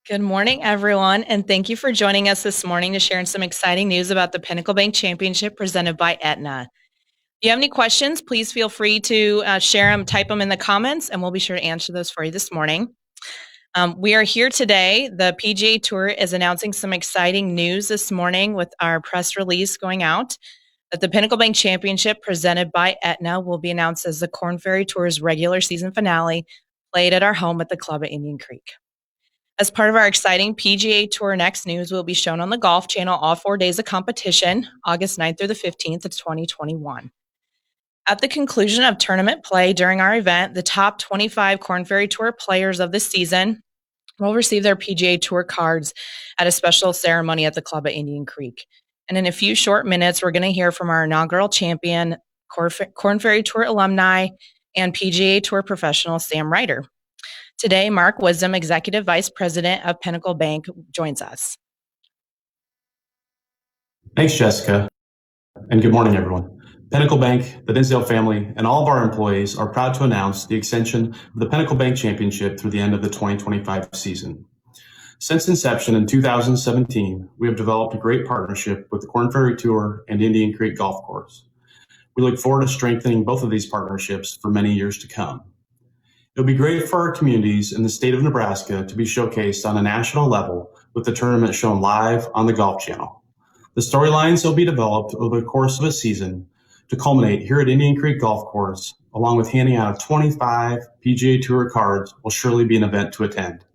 Good morning, everyone, and thank you for joining us this morning to share some exciting news about the Pinnacle Bank Championship presented by Aetna. If you have any questions, please feel free to share them, type them in the comments, and we'll be sure to answer those for you this morning. We are here today. The PGA Tour is announcing some exciting news this morning with our press release going out that the Pinnacle Bank Championship presented by Aetna will be announced as the Korn Ferry Tour's regular season finale, played at our home at the club at Indian Creek. As part of our exciting PGA Tour Next news, will be shown on the Golf Channel all 4 days of competition, August 9th through the 15th of 2021. At the conclusion of tournament play during our event, the top 25 Korn Ferry Tour players of the season will receive their PGA Tour cards at a special ceremony at the club at Indian Creek. And in a few short minutes, we're going to hear from our inaugural champion, Korn Ferry Tour alumni, and PGA Tour professional Sam Ryder. Today, Mark Wisdom, Executive Vice President of Pinnacle Bank, joins us. Thanks, Jessica, and good morning, everyone. Pinnacle Bank, the Dinsdale family, and all of our employees are proud to announce the extension of the Pinnacle Bank Championship through the end of the 2025 season. Since inception in 2017, we have developed a great partnership with the Korn Ferry Tour and Indian Creek Golf Course. We look forward to strengthening both of these partnerships for many years to come. It would be great for our communities in the state of Nebraska to be showcased on a national level with the tournament shown live on the Golf Channel. The storylines will be developed over the course of a season to culminate here at Indian Creek Golf Course, along with handing out 25 PGA Tour cards, will surely be an event to attend.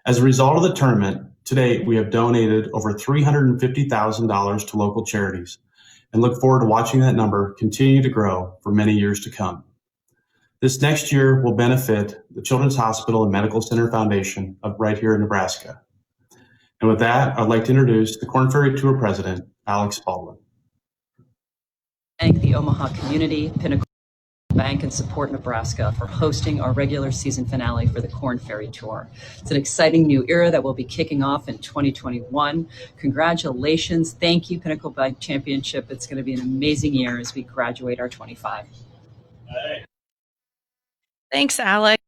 As a result of the tournament, to date we have donated over $350,000 to local charities and look forward to watching that number continue to grow for many years to come. This next year will benefit the Children's Hospital and Medical Center Foundation right here in Nebraska. And with that, I'd like to introduce the Korn Ferry Tour President, Alex Baldwin. Thank the Omaha community, Pinnacle Bank, and Support Nebraska for hosting our regular season finale for the Korn Ferry Tour. It's an exciting new era that will be kicking off in 2021. Congratulations. Thank you, Pinnacle Bank Championship. It's going to be an amazing year as we graduate our 25. Thanks, Alex.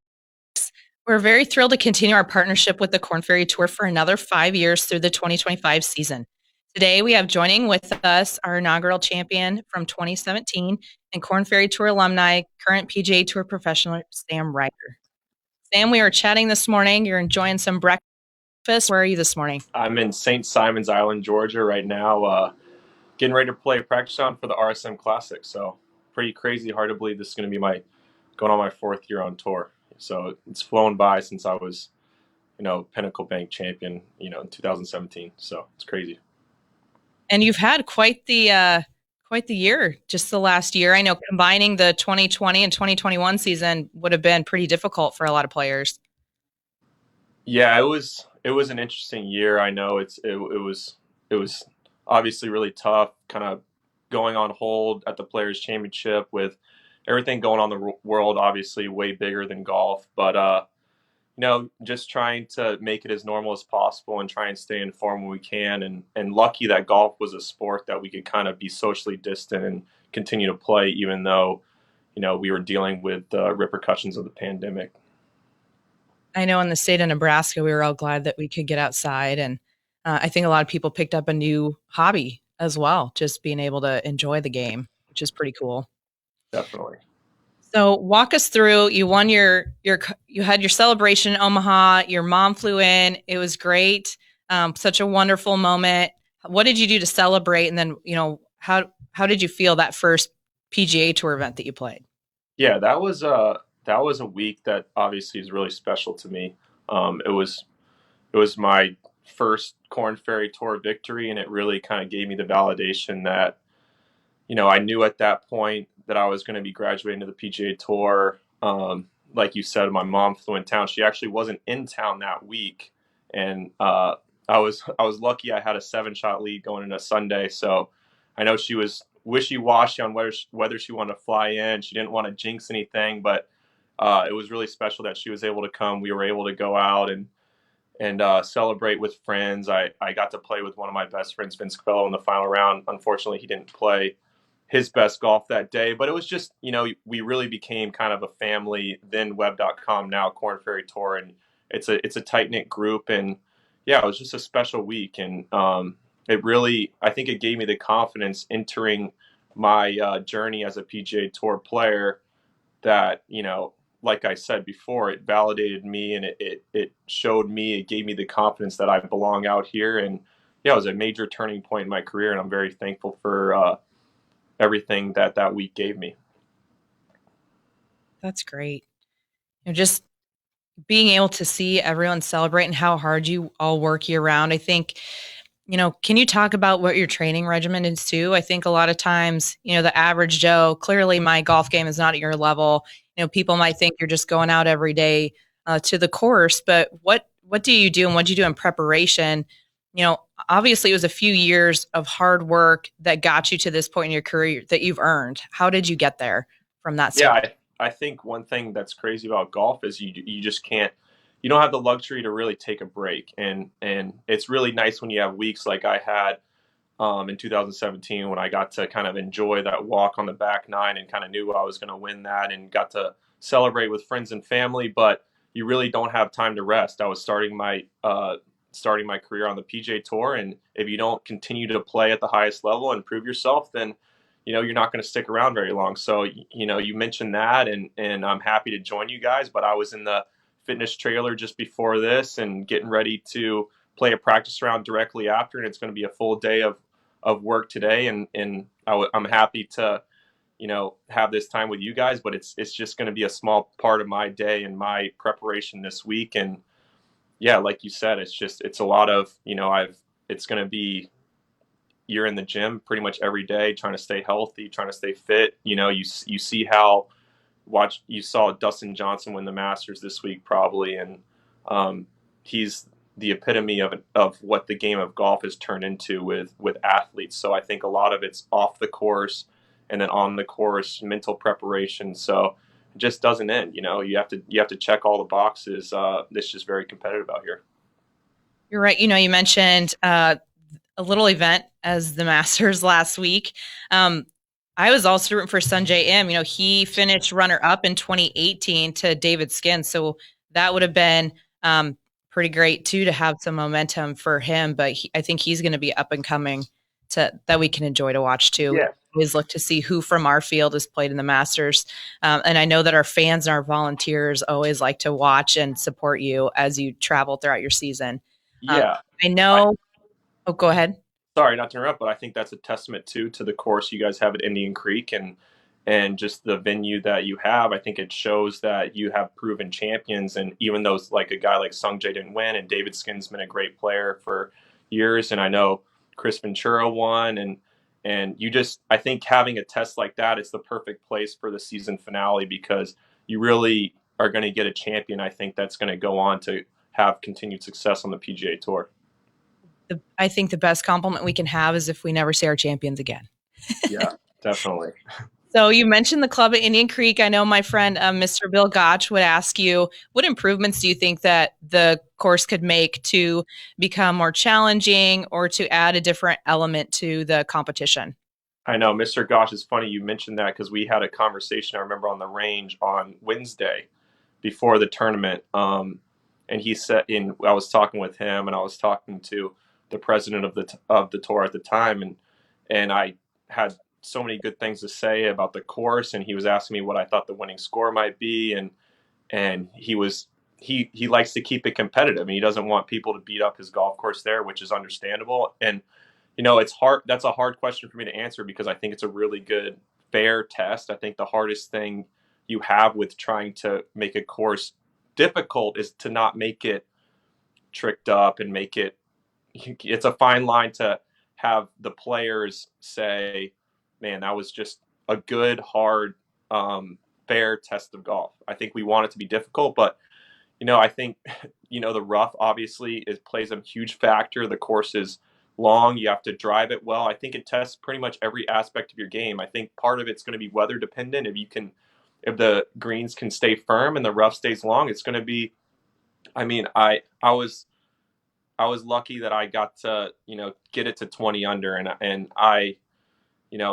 We're very thrilled to continue our partnership with the Korn Ferry Tour for another 5 years through the 2025 season. Today, we have joining with us our inaugural champion from 2017 and Korn Ferry Tour alumni, current PGA Tour professional, Sam Ryder. Sam, we were chatting this morning. You're enjoying some breakfast. Where are you this morning? I'm in St. Simons Island, Georgia right now, getting ready to play a practice round for the RSM Classic. So pretty crazy. Hard to believe this is going to be going on my 4th year on tour. So it's flown by since I was, Pinnacle Bank champion, in 2017. So it's crazy. And you've had quite the year just the last year. I know combining the 2020 and 2021 season would have been pretty difficult for a lot of players. Yeah, it was an interesting year. I know it was obviously really tough, kind of going on hold at the Players Championship with everything going on in the world, obviously way bigger than golf, but just trying to make it as normal as possible and try and stay informed when we can. And lucky that golf was a sport that we could kind of be socially distant and continue to play, even though, we were dealing with the repercussions of the pandemic. I know in the state of Nebraska, we were all glad that we could get outside. And I think a lot of people picked up a new hobby as well, just being able to enjoy the game, which is pretty cool. Definitely. So walk us through, you won you had your celebration in Omaha, your mom flew in, it was great. Such a wonderful moment. What did you do to celebrate? And then, how did you feel that first PGA Tour event that you played? Yeah, that was a week that obviously is really special to me. It was my first Korn Ferry Tour victory, and it really kind of gave me the validation that, I knew at that point that I was going to be graduating to the PGA Tour. Like you said, my mom flew in town. She actually wasn't in town that week, and I was lucky. I had a 7-shot lead going into Sunday, so I know she was wishy-washy on whether she wanted to fly in. She didn't want to jinx anything, but it was really special that she was able to come. We were able to go out and celebrate with friends. I got to play with one of my best friends, Vince Quello, in the final round. Unfortunately, he didn't play his best golf that day, but it was just, we really became kind of a family, then web.com, now Korn Ferry Tour, and it's a tight knit group, and yeah, it was just a special week, and it really, I think it gave me the confidence entering my journey as a PGA Tour player that, like I said before, it validated me, and it showed me, it gave me the confidence that I belong out here. And yeah, it was a major turning point in my career, and I'm very thankful for everything that week gave me. That's great. Just being able to see everyone celebrate and how hard you all work year round. I think, can you talk about what your training regimen is too? I think a lot of times, the average Joe, clearly my golf game is not at your level. People might think you're just going out every day to the course, but what do you do, and what do you do in preparation? Obviously it was a few years of hard work that got you to this point in your career that you've earned. How did you get there from that Yeah, standpoint? I think one thing that's crazy about golf is you just can't, you don't have the luxury to really take a break, and it's really nice when you have weeks like I had in 2017, when I got to kind of enjoy that walk on the back nine and kind of knew I was going to win that and got to celebrate with friends and family. But you really don't have time to rest. I was starting my career on the PGA Tour, and if you don't continue to play at the highest level and prove yourself, then you're not going to stick around very long. So you mentioned that, and I'm happy to join you guys. But I was in the fitness trailer just before this and getting ready to play a practice round directly after, and it's going to be a full day of work today, and I'm happy to have this time with you guys, but it's just going to be a small part of my day and my preparation this week. And yeah, like you said, it's a lot of, it's going to be, you're in the gym pretty much every day, trying to stay healthy, trying to stay fit. You see how, you saw Dustin Johnson win the Masters this week probably, and he's the epitome of what the game of golf has turned into with athletes. So I think a lot of it's off the course, and then on the course, mental preparation. So it just doesn't end. You have to check all the boxes. It's just very competitive out here. You're right. You mentioned a little event as the Masters last week. I was also rooting for Sanjay M. He finished runner up in 2018 to David Skin, so that would have been pretty great too to have some momentum for him. But I think he's going to be up and coming that we can enjoy to watch too. Yeah. We always look to see who from our field has played in the Masters, and I know that our fans and our volunteers always like to watch and support you as you travel throughout your season. Yeah. I know. Oh, go ahead. Sorry, not to interrupt, but I think that's a testament to the course you guys have at Indian Creek, and just the venue that you have. I think it shows that you have proven champions, and even though like a guy like Sungjae didn't win, and David Skin's been a great player for years, and I know Kris Ventura won, and I think having a test like that is the perfect place for the season finale, because you really are going to get a champion, I think, that's going to go on to have continued success on the PGA Tour. I think the best compliment we can have is if we never see our champions again. Yeah, definitely. So you mentioned the club at Indian Creek. I know my friend, Mr. Bill Gottsch, would ask you, what improvements do you think that the course could make to become more challenging or to add a different element to the competition? I know, Mr. Gottsch, is funny you mentioned that, because we had a conversation, I remember, on the range on Wednesday before the tournament. And he said, I was talking with him, and I was talking to the president of the tour at the time, and I had so many good things to say about the course, and he was asking me what I thought the winning score might be, and he likes to keep it competitive, and he doesn't want people to beat up his golf course there, which is understandable. And it's hard. That's a hard question for me to answer, because I think it's a really good, fair test. I think the hardest thing you have with trying to make a course difficult is to not make it tricked up and make it. It's a fine line to have the players say, "Man, that was just a good, hard, fair test of golf." I think we want it to be difficult, but I think the rough obviously plays a huge factor. The course is long. You have to drive it well. I think it tests pretty much every aspect of your game. I think part of it's going to be weather dependent. If the greens can stay firm and the rough stays long, it's going to be. I mean, I was lucky that I got to get it to 20 under, and I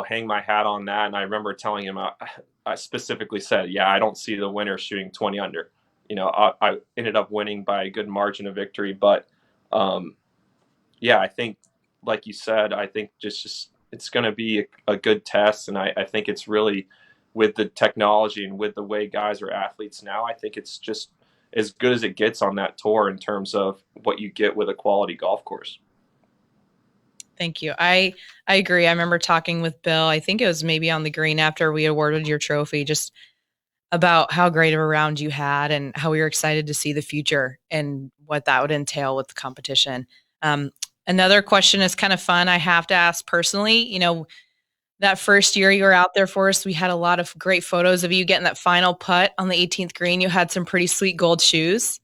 hang my hat on that. And I remember telling him, I specifically said, yeah, I don't see the winner shooting 20 under. I ended up winning by a good margin of victory. But yeah, I think, like you said, I think just it's going to be a good test. And I think it's really, with the technology and with the way guys are athletes now, I think it's just as good as it gets on that tour in terms of what you get with a quality golf course. Thank you. I agree. I remember talking with Bill, I think it was maybe on the green after we awarded your trophy, just about how great of a round you had and how we were excited to see the future and what that would entail with the competition. Another question is kind of fun. I have to ask personally, that first year you were out there for us, we had a lot of great photos of you getting that final putt on the 18th green. You had some pretty sweet gold shoes.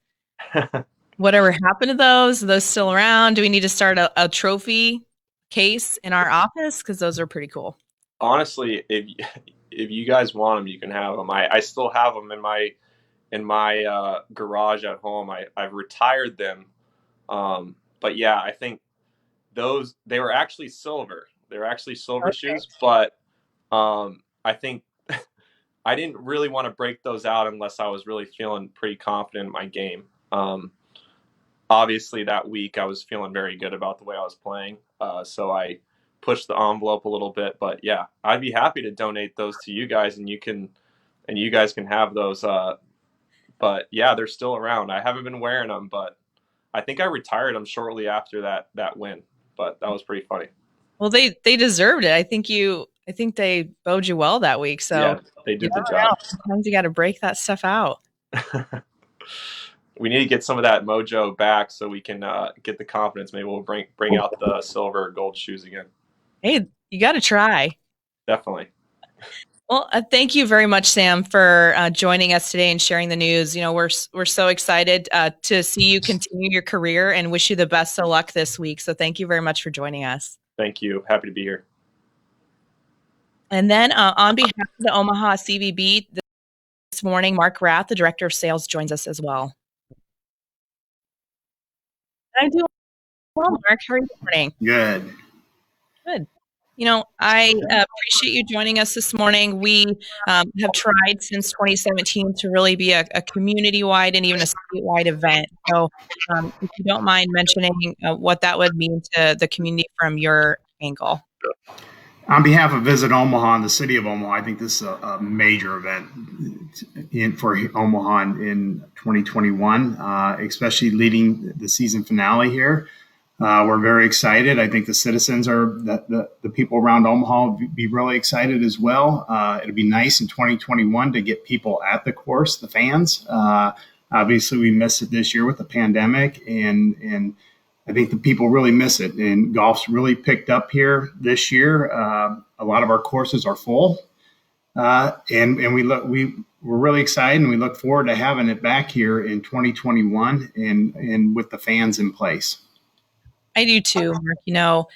Whatever happened to those? Are those still around? Do we need to start a trophy case in our office? Because those are pretty cool. Honestly, if you guys want them, you can have them. I still have them in my garage at home. I've retired them, but yeah, I think they were actually silver. They were actually silver shoes, but I think I didn't really want to break those out unless I was really feeling pretty confident in my game. Obviously, that week I was feeling very good about the way I was playing, so I pushed the envelope a little bit. But yeah, I'd be happy to donate those to you guys, and you guys can have those. But yeah, they're still around. I haven't been wearing them, but I think I retired them shortly after that win. But that was pretty funny. Well, they deserved it. I think they bowed you well that week. So yeah, they did the job. Sometimes you got to break that stuff out. We need to get some of that mojo back so we can get the confidence. Maybe we'll bring out the silver or gold shoes again. Hey, you got to try. Definitely. Well, thank you very much, Sam, for joining us today and sharing the news. We're so excited to see you continue your career and wish you the best of luck this week. So thank you very much for joining us. Thank you. Happy to be here. And then on behalf of the Omaha CVB this morning, Mark Rath, the Director of Sales, joins us as well. I'm doing well, Mark. How are you doing? Good. Good. I appreciate you joining us this morning. We have tried since 2017 to really be a community-wide and even a statewide event. So if you don't mind mentioning what that would mean to the community from your angle. On behalf of Visit Omaha and the city of Omaha, I think this is a major event for Omaha in 2021, especially leading the season finale here. We're very excited. I think the citizens the people around Omaha will be really excited as well. It'll be nice in 2021 to get people at the course, the fans. Obviously, we missed it this year with the pandemic, and I think the people really miss it. And golf's really picked up here this year. A lot of our courses are full, and we're really excited, and we look forward to having it back here in 2021 and with the fans in place. I do too, Mark.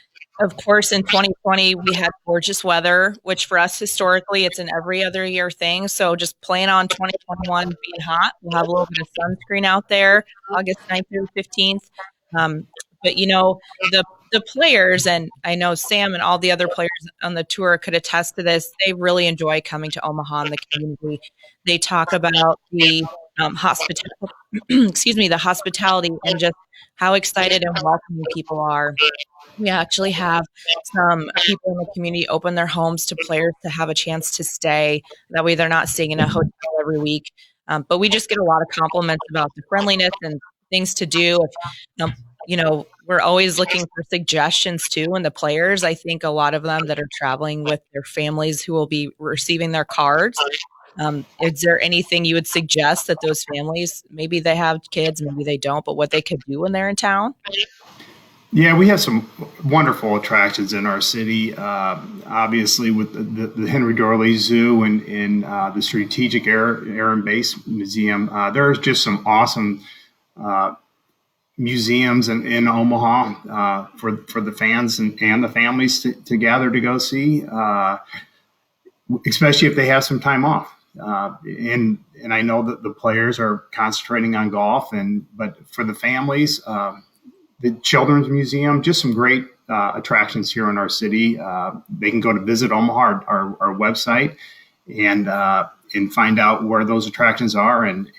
Of course, in 2020, we had gorgeous weather, which for us historically, it's an every other year thing. So just plan on 2021 being hot. We'll have a little bit of sunscreen out there, August 9th through 15th. But the players, and I know Sam and all the other players on the tour could attest to this, they really enjoy coming to Omaha and the community. They talk about the hospitality and just how excited and welcoming people are. We actually have some people in the community open their homes to players to have a chance to stay. That way they're not staying in a hotel every week. But we just get a lot of compliments about the friendliness and things to do. We're always looking for suggestions too. And the players, I think a lot of them that are traveling with their families who will be receiving their cards. Is there anything you would suggest that those families, maybe they have kids, maybe they don't, but what they could do when they're in town? Yeah, we have some wonderful attractions in our city. Obviously, with the Henry Dorley Zoo and the Strategic Air and Base Museum, there's just some awesome museums in Omaha for the fans and the families to gather to go see, especially if they have some time off. And I know that the players are concentrating on golf, but for the families, the Children's Museum, just some great attractions here in our city. They can go to Visit Omaha, our website, and can find out where those attractions are, and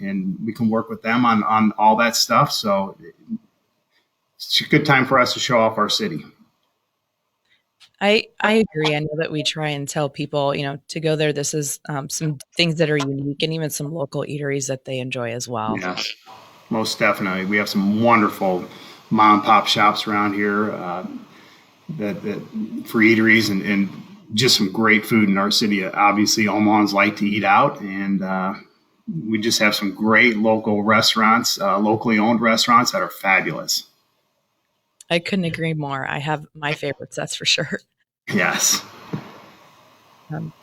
we can work with them on all that stuff. So it's a good time for us to show off our city. I agree. I know that we try and tell people, to go there. This is some things that are unique, and even some local eateries that they enjoy as well. Yes, most definitely. We have some wonderful mom and pop shops around here that for eateries and just some great food in our city. Obviously, Omahans like to eat out, and we just have some great local restaurants, locally owned restaurants that are fabulous. I couldn't agree more. I have my favorites, that's for sure. Yes.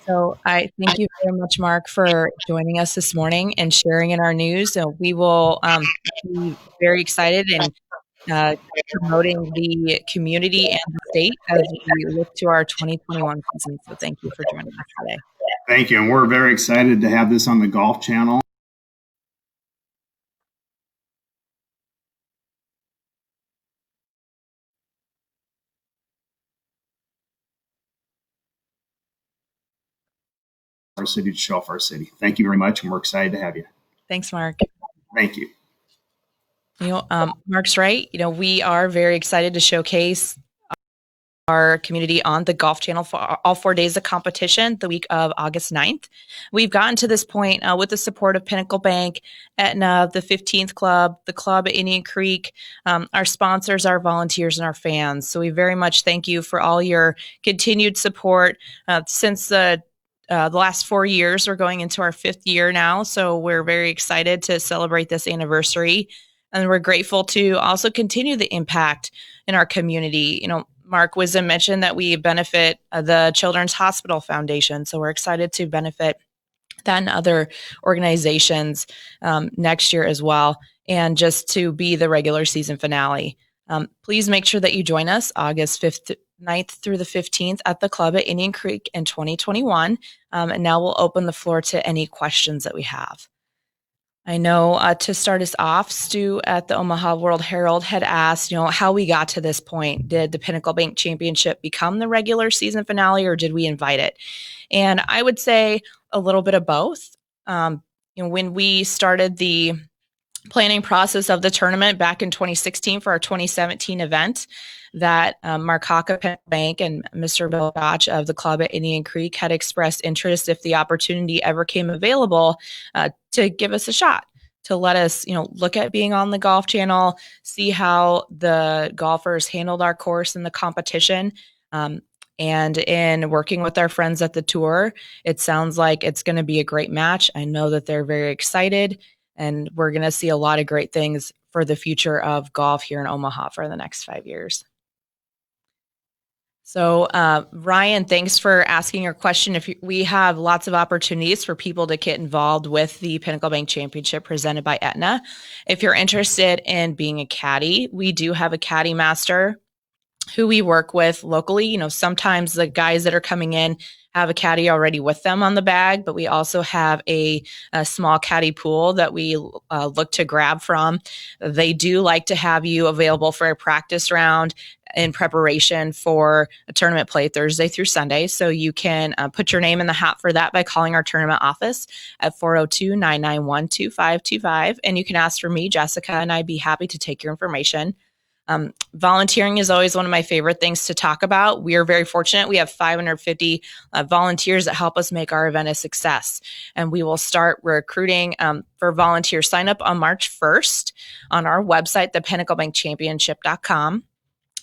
So I thank you very much, Mark, for joining us this morning and sharing in our news. So we will be very excited and promoting the community and the state as we look to our 2021 season. So thank you for joining us today. Thank you. And we're very excited to have this on the Golf Channel. Our city to show off our city. Thank you very much, and we're excited to have you. Thanks, Mark. Thank you. Mark's right. We are very excited to showcase our community on the Golf Channel for all 4 days of competition the week of August 9th. We've gotten to this point with the support of Pinnacle Bank, Aetna, the 15th Club, the Club at Indian Creek, our sponsors, our volunteers, and our fans. So we very much thank you for all your continued support since the last 4 years. We're going into our 5th year now, so we're very excited to celebrate this anniversary. And we're grateful to also continue the impact in our community. Mark Wisdom mentioned that we benefit the Children's Hospital Foundation, so we're excited to benefit that and other organizations next year as well, and just to be the regular season finale. Please make sure that you join us August 5th, 9th through the 15th at the Club at Indian Creek in 2021. And now we'll open the floor to any questions that we have. I know to start us off, Stu at the Omaha World Herald had asked, how we got to this point. Did the Pinnacle Bank Championship become the regular season finale, or did we invite it? And I would say a little bit of both. When we started the planning process of the tournament back in 2016 for our 2017 event, that Mark Haka, Pinnacle Bank, and Mr. Bill Gottsch of the Club at Indian Creek had expressed interest, if the opportunity ever came available, to give us a shot, to let us, look at being on the Golf Channel, see how the golfers handled our course in the competition. And in working with our friends at the tour, it sounds like it's going to be a great match. I know that they're very excited, and we're going to see a lot of great things for the future of golf here in Omaha for the next 5 years. So, Ryan, thanks for asking your question. We have lots of opportunities for people to get involved with the Pinnacle Bank Championship presented by Aetna. If you're interested in being a caddy, we do have a caddy master who we work with locally. Sometimes the guys that are coming in have a caddy already with them on the bag, but we also have a small caddy pool that we look to grab from. They do like to have you available for a practice round in preparation for a tournament play Thursday through Sunday. So you can put your name in the hat for that by calling our tournament office at 402-991-2525. And you can ask for me, Jessica, and I'd be happy to take your information. Volunteering is always one of my favorite things to talk about. We are very fortunate. We have 550 volunteers that help us make our event a success. And we will start recruiting for volunteer sign up on March 1st on our website, thepinnaclebankchampionship.com.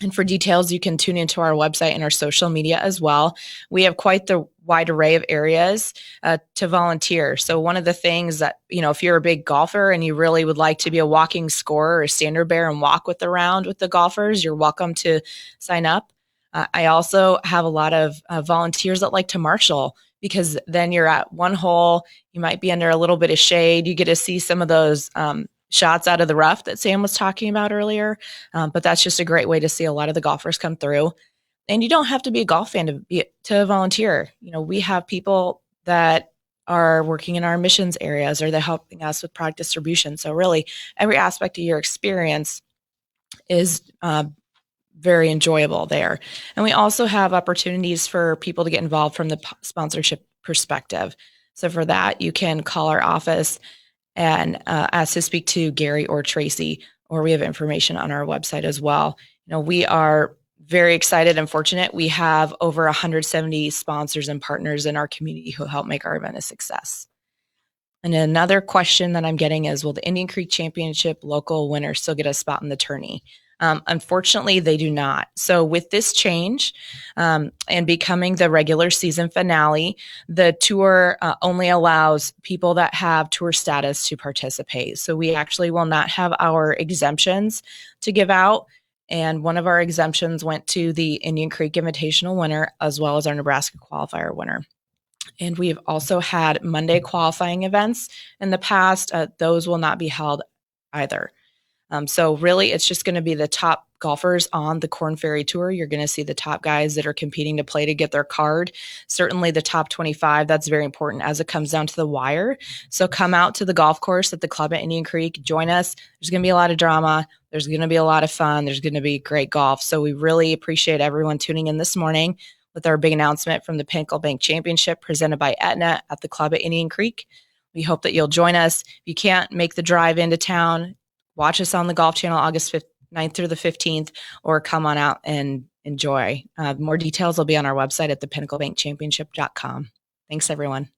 And for details, you can tune into our website and our social media as well. We have quite the wide array of areas to volunteer. So one of the things that, if you're a big golfer and you really would like to be a walking scorer or a standard bearer and walk with the round with the golfers, you're welcome to sign up. I also have a lot of volunteers that like to marshal, because then you're at one hole, you might be under a little bit of shade. You get to see some of those shots out of the rough that Sam was talking about earlier. But that's just a great way to see a lot of the golfers come through. And you don't have to be a golf fan to volunteer. We have people that are working in our missions areas, or they're helping us with product distribution. So really, every aspect of your experience is very enjoyable there. And we also have opportunities for people to get involved from the sponsorship perspective. So for that, you can call our office and ask to speak to Gary or Tracy, or we have information on our website as well. We are very excited and fortunate. We have over 170 sponsors and partners in our community who help make our event a success. And another question that I'm getting is, will the Indian Creek Championship local winners still get a spot in the tourney? Unfortunately, they do not. So with this change and becoming the regular season finale, the tour only allows people that have tour status to participate. So we actually will not have our exemptions to give out. And one of our exemptions went to the Indian Creek Invitational winner, as well as our Nebraska qualifier winner. And we've also had Monday qualifying events in the past. Those will not be held either. So really, it's just going to be the top golfers on the Korn Ferry Tour. You're going to see the top guys that are competing to play to get their card. Certainly the top 25, that's very important as it comes down to the wire. So come out to the golf course at the club at Indian Creek. Join us. There's going to be a lot of drama. There's going to be a lot of fun. There's going to be great golf. So we really appreciate everyone tuning in this morning with our big announcement from the Pinnacle Bank Championship presented by Aetna at the club at Indian Creek. We hope that you'll join us. If you can't make the drive into town, watch us on the Golf Channel August 9th through the 15th, or come on out and enjoy. More details will be on our website at thepinnaclebankchampionship.com. Thanks, everyone.